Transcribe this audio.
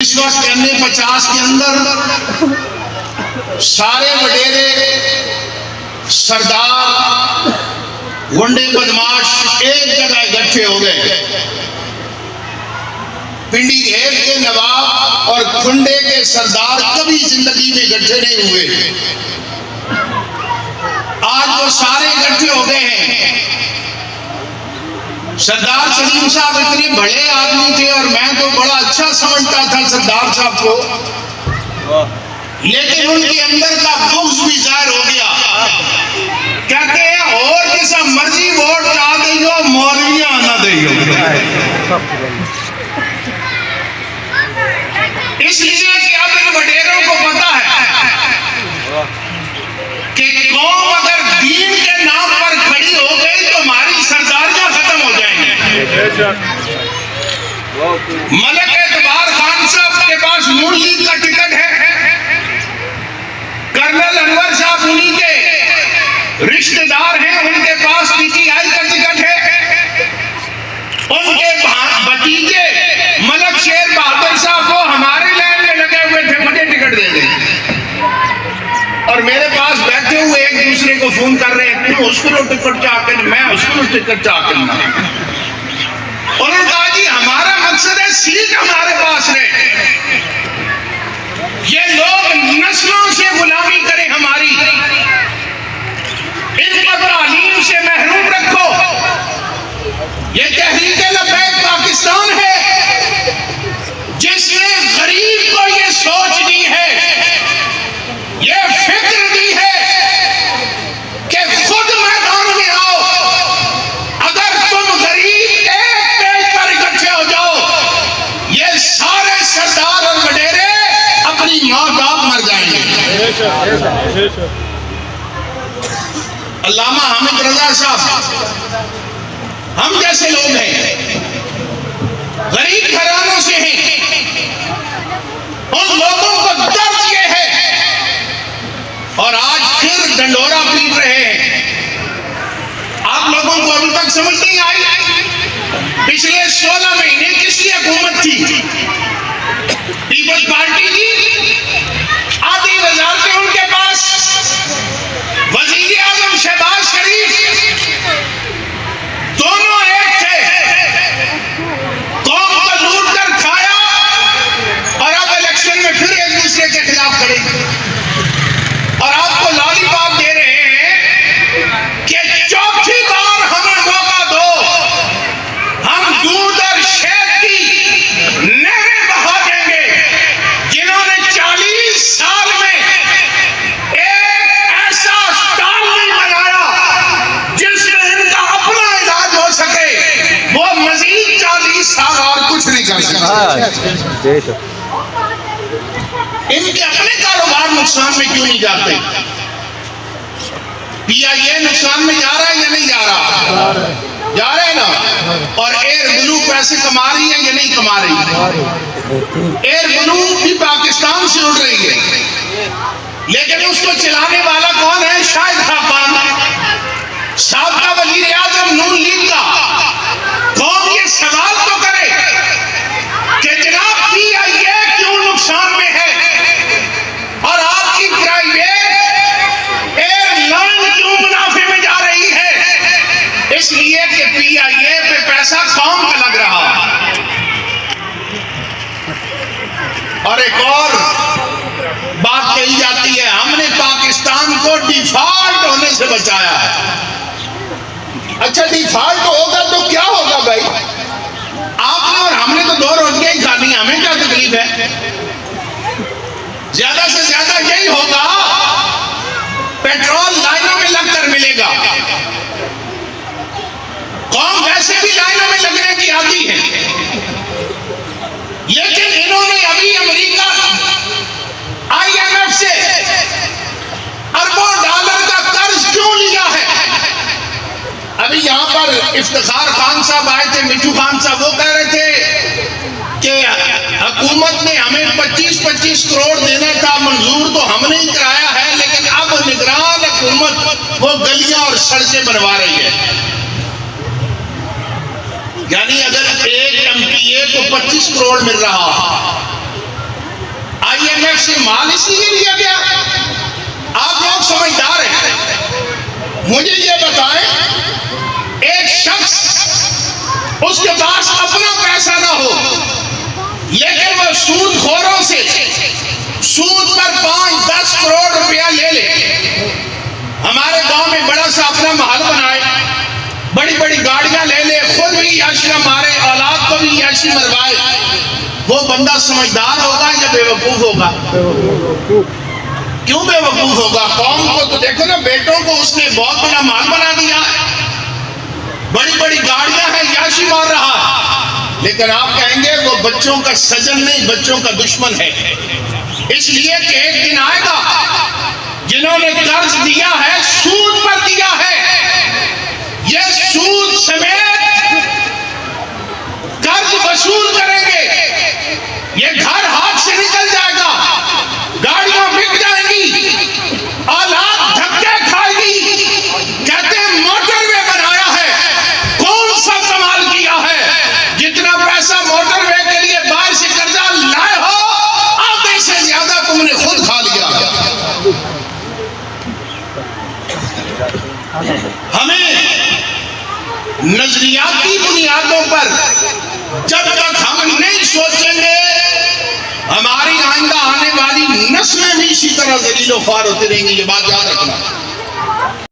इस वक्त कहने 50 के अंदर सारे वडेरे सरदार गुंडे बदमाश एक जगह इकट्ठे हो गए। पिंडी घेर के नवाब और खुंडे के सरदार कभी जिंदगी में इकट्ठे नहीं हुए। आज वो सारे इकट्ठे हो गए हैं। सरदार सलीम साहब इतने बड़े आदमी थे और मैं तो बड़ा अच्छा समझता था सरदार साहब को, लेकिन उनके अंदर का बुग़्ज़ भी जाहिर हो गया। कहते हैं और जैसा मर्जी वोट चाह दो मौलवियां ना दो, इसलिए कि अब इन वडेरों को पता है कि कौम अगर दीन के नाम पर खड़ी हो गई तो हमारी सरदारियां खत्म हो जाएंगी। मलक एतबार खान साहब के पास नून लीग का टिकट है, कर्नल अनवर साहब उन्हीं के रिश्तेदार हैं, उनके पास पीटीआई का टिकट है, उनके भतीजे मलक शेर बहादुर साहब को हमारे लाइन में लगे हुए थे, मुझे टिकट दे दें। और मेरे पास बैठे हुए एक दूसरे को फोन कर रहे हैं, तुम उसको टिकट चाहते, मैं उसको टिकट चाहते। उन्होंने कहा जी हमारा मकसद है सीट हमारे पास रहे, ये लोग नस्लों से गुलामी करें हमारी, इनको तालीम से महरूम रखो। ये तहरीक लब्बैक पाकिस्तान है जिसने गरीब को ये सोच दी है, ये फिक्र दी है कि खुद मैदान में आओ। अगर तुम गरीब एक पेज पर इकट्ठे हो जाओ, ये सारे सरदार और वडेरे अपनी माँ बाप मर जाएंगे। अल्लामा हामिद रजा साहब हम जैसे लोग हैं, गरीब घरानों से हैं, उन लोगों को दर्द ये है और आज फिर डंडोरा पीट रहे हैं। आप लोगों को अभी तक समझ नहीं आई पिछले 16 महीने किसकी हुकूमत थी? पीपल्स पार्टी की। आधी वजारतें उनके पास, वजीर आजम शहबाज शरीफ दोनों एक थे, कौम को लूट कर खाया और अब इलेक्शन में फिर एक दूसरे के खिलाफ खड़े और आपको लॉलीपॉप दे रहे हैं कि चौथी बार हमें मौका दो, हम दूध और शहद की नहरें बहा देंगे। जिन्होंने 40 साल में एक ऐसा अस्पताल नहीं बनाया जिसमें इनका अपना इलाज हो सके, वो मजीद 40 साल और कुछ नहीं कर सकता। इनके अपने कारोबार नुकसान में क्यों नहीं जाते? पीआईए नुकसान में जा रहा है या नहीं जा रहा? जा रहा है ना। और एयर ब्लू पैसे कमा रही है या नहीं कमा रही? एयर ब्लू भी पाकिस्तान से उड़ रही है, लेकिन उसको चलाने वाला कौन है? शाहिद खान, साबका वजीर आजम नून लीग का। कौन ये सवाल तो करे कि जनाब पीआईए क्यों नुकसान में है और आपकी प्राइवेट एयरलाइन क्यों मुनाफे में जा रही है? इसलिए कि पीआईए पे पैसा कौम का लग रहा। और एक और बात कही जाती है, हमने पाकिस्तान को डिफॉल्ट होने से बचाया है। अच्छा डिफॉल्ट होगा तो क्या होगा भाई? आपने और हमने तो 2 रोटियां ही खानी, हमें क्या तकलीफ है? ज्यादा से ज्यादा यही होगा, पेट्रोल लाइनों में लगकर मिलेगा। कौम वैसे भी लाइनों में लगने की आदी है, लेकिन इन्होंने अभी अमेरिका IMF से अरबों डॉलर का कर्ज क्यों लिया है? अभी यहां पर इफ्तिखार खान साहब आए थे, मिठू खान साहब, वो कह रहे थे कि हुकूमत ने हमें 25-25 करोड़ देना था, मंजूर तो हमने ही कराया है, लेकिन अब निगरान हुकूमत वो गलियां और सड़कें बनवा रही है। यानी अगर एक MPA को 25 करोड़ मिल रहा से माल इसलिए लिया गया? आप लोग समझदार हैं, मुझे ये बताएं, एक शख्स उसके पास अपना पैसा ना हो लेकिन वह सूदखोरों से सूद पर 5-10 करोड़ रुपया ले ले, हमारे गांव में बड़ा सा अपना महल बनाए, बड़ी बड़ी गाड़ियां ले ले, खुद भी याशियां मारे, औलाद को भी याशी मरवाए, वो बंदा समझदार होगा या बेवकूफ होगा? क्यों बेवकूफ होगा? कौम को तो देखो ना, बेटों को उसने बहुत बड़ा माल बना दिया, बड़ी बड़ी गाड़ियां हैं, याशी मार रहा है, लेकिन आप कहेंगे वो बच्चों का सजन नहीं, बच्चों का दुश्मन है। इसलिए कि एक दिन आएगा जिन्होंने कर्ज दिया है, सूद पर दिया है, ये सूद समेत कर्ज वसूल करेंगे, ये घर हाथ से निकल जाएगा, गाड़ियां बिक जाएंगी, औलाद धक्के खाएगी। कहते हैं मोटरवे बनाया है, कौन सा कमाल किया है? जितना पैसा मोटरवे के लिए बाहर से कर्जा लाए हो, आधे से ज्यादा तुमने खुद खा लिया। हमें नजरियाती बुनियादों पर जब तक हम नहीं सोचेंगे, हमारी आइंदा आने वाली नस्लें भी इसी तरह जलीलो ख्वार होती रहेंगी। ये बात याद रखना।